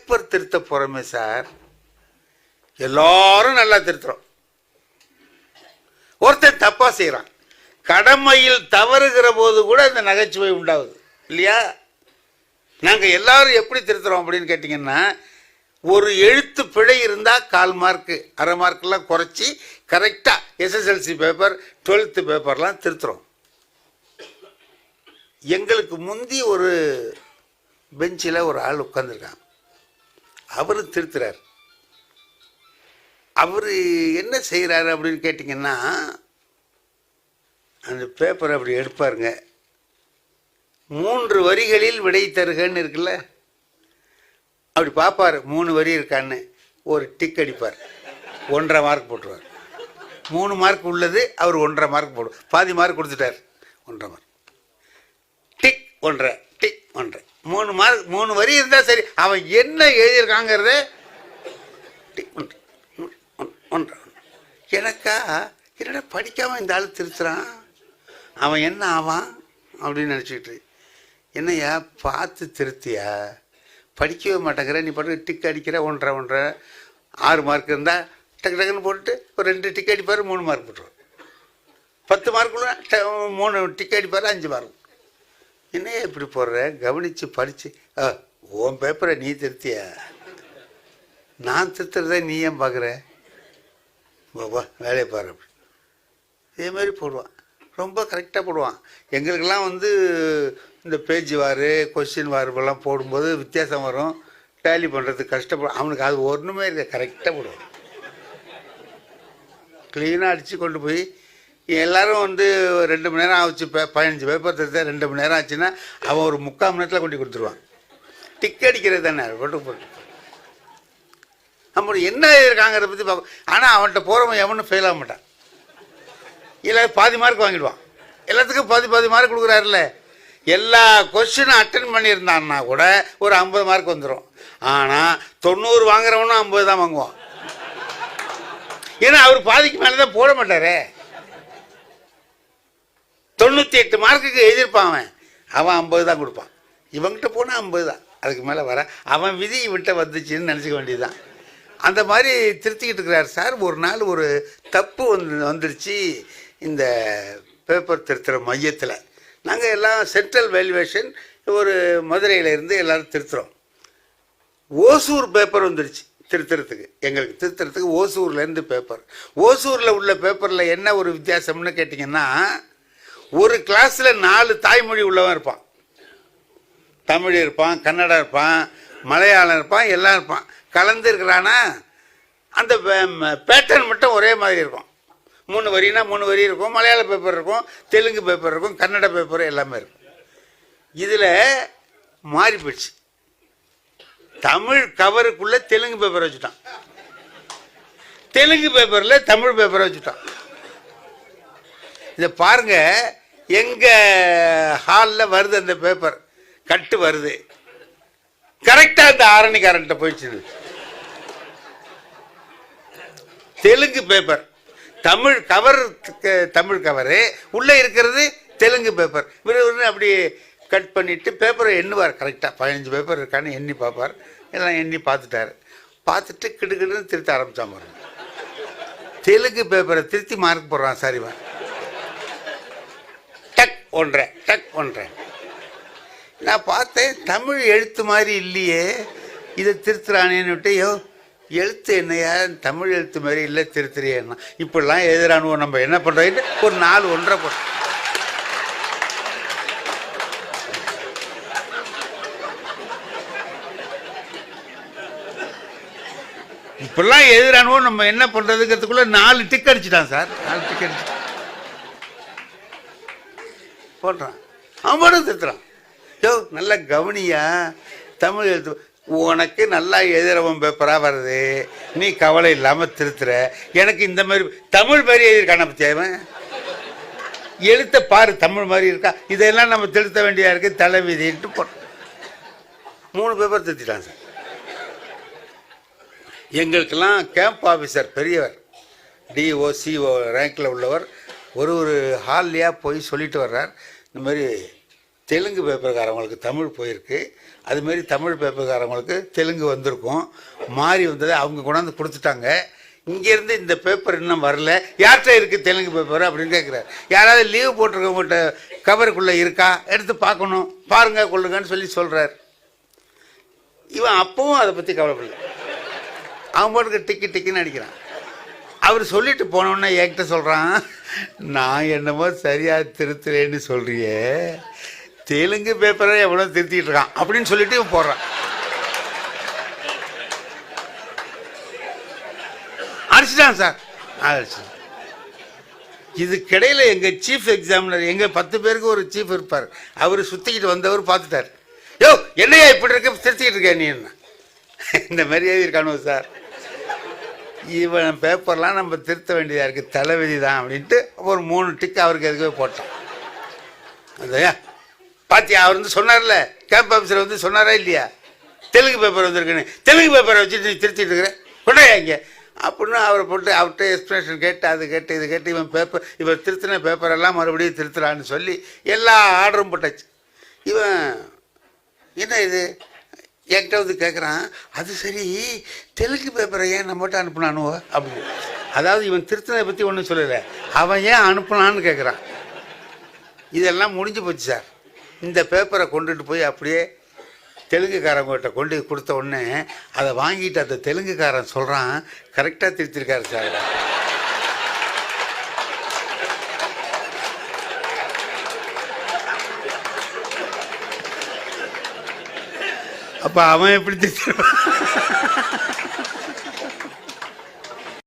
Paper திருத்த போகிறோமே sir, எல்லாரும் நல்லா திருத்துறோம். ஒருத்தன் தப்பாக செய்கிறான், கடமையில் தவறுகிற போது கூட இந்த நகைச்சுவை உண்டாகுது இல்லையா? நாங்கள் எல்லாரும் எப்படி திருத்துறோம் அப்படின்னு கேட்டிங்கன்னா, ஒரு எழுத்து பிழை இருந்தால் 1/4 மார்க்கு 1/2 மார்க்கெல்லாம் குறைச்சி கரெக்டாக எஸ்எஸ்எல்சி பேப்பர் 12th பேப்பர்லாம் திருத்துறோம். எங்களுக்கு முந்தி ஒரு பெஞ்சில் ஒரு ஆள் உட்காந்துருக்கான், அவர் திருத்துறார். அவர் என்ன செய்கிறாரு அப்படின்னு கேட்டிங்கன்னா, அந்த பேப்பரை அப்படி எடுப்பாருங்க, 3 வரிகளில் விடை தருகன்னு இருக்குல்ல, அப்படி பார்ப்பார் 3 வரி இருக்கான்னு, ஒரு டிக் அடிப்பார், 1.5 மார்க் போட்டுருவார். 3 மார்க் உள்ளது அவர் 1.5 மார்க் போடுவார். பாதி மார்க் கொடுத்துட்டார், 1.5 மார்க். டிக் 1.5 டிக் 1.5 3 மார்க், 3 வரி இருந்தால் சரி. அவன் என்ன எழுதியிருக்காங்கிறத டிக் 1.5. எனக்கா என்னடா படிக்காமல் இந்த ஆள் திருத்துறான், அவன் என்ன ஆவான் அப்படின்னு நினச்சிக்கிட்டு, என்னையா பார்த்து திருத்தியா, படிக்கவே மாட்டேங்கிற, நீ பாட்டு டிக் அடிக்கிற 1.5 6 மார்க் இருந்தால் டக்கு டக்குன்னு போட்டுட்டு ஒரு 2 டிக் அடிப்பார், 3 மார்க் போட்டுருவார். 10 மார்க்குள்ள 3 டிக் அடிப்பார், 5 மார்க். என்னையா இப்படி போடுற, கவனித்து படித்து, உன் பேப்பரை நீ திருத்தியா, நான் திருத்துறத நீ ஏன் பார்க்குற, பாபா வேலையை பாரு. இதே மாதிரி போடுவான், ரொம்ப கரெக்டாக போடுவான். எங்களுக்கெல்லாம் இந்த பேஜ் வாரு கொஸ்டின் வாருலாம் போடும்போது வித்தியாசம் வரும், டேலி பண்ணுறதுக்கு கஷ்டப்படும். அவனுக்கு அது ஒன்றுமே இல்லை, கரெக்டாக போடுவான், க்ளீனாக அடித்து கொண்டு போய் எல்லோரும் 2 மணி நேரம் ஆச்சு, 15 பேப்பர் திருத்த 2 மணி நேரம் ஆச்சுன்னா அவன் ஒரு 3/4 மணி நேரத்தில் கொண்டு கொடுத்துருவான். டிக் அடிக்கிறது தானே, போட்டு நம்ம என்ன இருக்காங்கிறத பற்றி பார்ப்போம். ஆனால் அவன்கிட்ட போகிறவன் எவனும் ஃபெயில் ஆக மாட்டான், இல்லை பாதி மார்க் வாங்கிடுவான். எல்லாத்துக்கும் பாதி மார்க் கொடுக்குறாருல்ல. எல்லா கொஸ்டினும் அட்டன் பண்ணியிருந்தான்னா கூட ஒரு 50 மார்க் வந்துடும். ஆனால் 90 வாங்குறவனும் 50 தான் வாங்குவான். ஏன்னா அவர் பாதிக்கு மேலே தான் போட மாட்டாரே. 98 மார்க்குக்கு எழுதியிருப்பான், அவன் 50 தான் கொடுப்பான். இவங்கிட்ட போனால் 50 தான், அதுக்கு மேலே வர அவன் விதி இவன்கிட்ட வந்துச்சுன்னு நினச்சிக்க வேண்டியதுதான். அந்த மாதிரி திருத்திக்கிட்டு இருக்கிறார் சார். ஒரு நாள் ஒரு தப்பு வந்துருச்சு இந்த பேப்பர் திருத்துகிற மையத்தில். நாங்கள் எல்லாம் சென்ட்ரல் வேல்யூவேஷன் ஒரு மதுரையிலேருந்து எல்லோரும் திருத்துகிறோம். ஓசூர் பேப்பர் வந்துருச்சு திருத்துறதுக்கு, எங்களுக்கு திருத்துறதுக்கு ஓசூர்லேருந்து பேப்பர். ஓசூரில் உள்ள பேப்பரில் என்ன ஒரு வித்தியாசம்னு கேட்டிங்கன்னா, ஒரு கிளாஸில் 4 தாய்மொழி உள்ளவன் இருப்பான். தமிழ் இருப்பான், கன்னடம் இருப்பான், மலையாளம் இருப்பான், எல்லாம் இருப்பான். கலந்து இருக்கிறானா அந்த பேட்டர்ன் மட்டும் ஒரே மாதிரி இருக்கும். 3 வரினா 3 வரி இருக்கும், மலையாள பேப்பர் இருக்கும், தெலுங்கு பேப்பர் இருக்கும், கன்னட பேப்பர் எல்லாமே இருக்கும். இதில் மாறி போயிடுச்சு. தமிழ் கவருக்குள்ளே தெலுங்கு பேப்பர் வச்சுட்டான், தெலுங்கு பேப்பரில் தமிழ் பேப்பரை வச்சுட்டான். இதை பாருங்க, எங்கள் ஹாலில் வருது அந்த பேப்பர், கட்டு வருது, கரெக்டாக அந்த ஆரணிக்காரன்ட்ட போயிடுச்சு. Telugu paper, Tamil cover, Tamil cover உள்ளே இருக்கிறது தெலுங்கு பேப்பர். இவர் அப்படி கட் பண்ணிவிட்டு பேப்பரை எண்ணுவார். கரெக்டாக 15 பேப்பர் இருக்கான்னு எண்ணி பார்ப்பார். எல்லாம் எண்ணி பார்த்துட்டார். பார்த்துட்டு கிடுக்கிடுன்னு திருத்த ஆரம்பித்தான் பாருங்க. தெலுங்கு பேப்பரை திருத்தி மார்க் போடுறான் சார் இவன். டக் 1.5 டக் 1.5. நான் பார்த்தேன், தமிழ் எழுத்து மாதிரி இல்லையே, இதை திருத்துறானேன்னு விட்டு, எழுத்து என்னையா தமிழ் எழுத்து மாதிரி இல்லை திருத்துறியன்னா, இப்படிலாம் எழுதுறானுவோம், நம்ம என்ன பண்ணுறோன்னு ஒரு 4 1.5 போட்டோம். இப்படிலாம் எழுதுறானுவோம், நம்ம என்ன பண்ணுறதுங்கிறதுக்குள்ளே 4 டிக் அடிச்சுட்டான் சார். 4 டிக் அடிச்சு போடுறான், அவன் மட்டும் திருத்துறான். நல்லா கவனியா, தமிழ் எழுத்து உனக்கு நல்லா எழுதுறவன் பேப்பராக வருது, நீ கவலை இல்லாமல் திருத்துற. எனக்கு இந்த மாதிரி தமிழ் மாதிரி எழுதியிருக்கான பற்றியாவன், எழுத்த பாரு தமிழ் மாதிரி இருக்கா, இதெல்லாம் நம்ம திருத்த வேண்டியதாக இருக்குது, தலைவிதிட்டு போட்டோம். 3 பேப்பர் திருத்திட்டான் சார். எங்களுக்கெல்லாம் கேம்ப் ஆஃபீஸர் பெரியவர், டிஓ சிஓ ரேங்கில் உள்ளவர், ஒரு ஹால்லையாக போய் சொல்லிட்டு வர்றார், இந்த மாதிரி தெலுங்கு பேப்பர்காரவங்களுக்கு தமிழ் போயிருக்கு, அதுமாரி தமிழ் பேப்பர்காரவங்களுக்கு தெலுங்கு வந்திருக்கும். மாறி வந்ததை அவங்க கொண்டாந்து கொடுத்துட்டாங்க. இங்கேருந்து இந்த பேப்பர் இன்னும் வரல, யார்கிட்ட இருக்குது தெலுங்கு பேப்பர் அப்படின்னு கேட்குறாரு. யாராவது லீவ் போட்டிருக்கவங்ககிட்ட கவருக்குள்ளே இருக்கா, எடுத்து பார்க்கணும், பாருங்க கொள்ளுங்கன்னு சொல்கிறார். இவன் அப்பவும் அதை பற்றி கவலைப்படல, அவன் போட்டுக்க டிக்குன்னு அடிக்கிறான். அவர் சொல்லிட்டு போனோன்னே என்கிட்ட சொல்கிறான், நான் என்னமோ சரியாக திருத்துறேன்னு சொல்கிறியே, தெலுங்கு பேப்பரை எவ்வளோ திருத்திட்டு இருக்கான் அப்படின்னு சொல்லிட்டு இவன் போடுறான். அடிச்சிட்டான் சார், அடிச்சிட்டான். இதுக்கிடையில் எங்கள் சீஃப் எக்ஸாமினர், எங்கள் 10 பேருக்கு ஒரு சீஃப் இருப்பார், அவர் சுற்றிக்கிட்டு வந்தவர் பார்த்துட்டார். யோ என்னையா இப்படி இருக்க, திருத்திக்கிட்டு இருக்கேன் நீ என்ன, இந்த மாதிரி எழுதியிருக்கானோ சார், இவன் பேப்பர்லாம் நம்ம திருத்த வேண்டியதாக இருக்குது, தலைவிதி தான் அப்படின்ட்டு ஒரு 3 டிக்கு அவருக்கு எதுக்கவே போட்டான். அதையா பாத்தியா, அவர் சொன்னார்ல, கேம்ப் ஆஃபீஸர் சொன்னாரா இல்லையா, தெலுங்கு பேப்பர் வந்திருக்குன்னு, தெலுங்கு பேப்பரை வச்சுட்டு நீ திருத்திட்டு இருக்கிறேன் கொண்டாயா இங்கே அப்படின்னு அவரை போட்டு அவர்கிட்ட எக்ஸ்பிளேஷன் கேட்டு அது கேட்டு இது கேட்டு இவர் திருத்தின பேப்பரெல்லாம் மறுபடியும் திருத்துறான்னு சொல்லி எல்லா ஆர்டரும் போட்டாச்சு. இவன் என்ன இது என்கிட்ட கேட்குறான், அது சரி தெலுங்கு பேப்பரை ஏன் நம்மகிட்ட அனுப்புனானுவோ அப்படின்னு. அதாவது இவன் திருத்தினை பற்றி ஒன்றும் சொல்லலை, அவன் ஏன் அனுப்புனான்னு கேட்குறான். இதெல்லாம் முடிஞ்சு போச்சு சார். இந்த பேப்பரை கொண்டுட்டு போய் அப்படியே தெலுங்குக்காரங்கிட்ட கொண்டு கொடுத்த உடனே அதை வாங்கிட்டு அந்த தெலுங்குக்காரன் சொல்கிறான், கரெக்டாக திருத்திருக்காரு சார். அப்போ அவன் எப்படி திருத்திருப்பான்?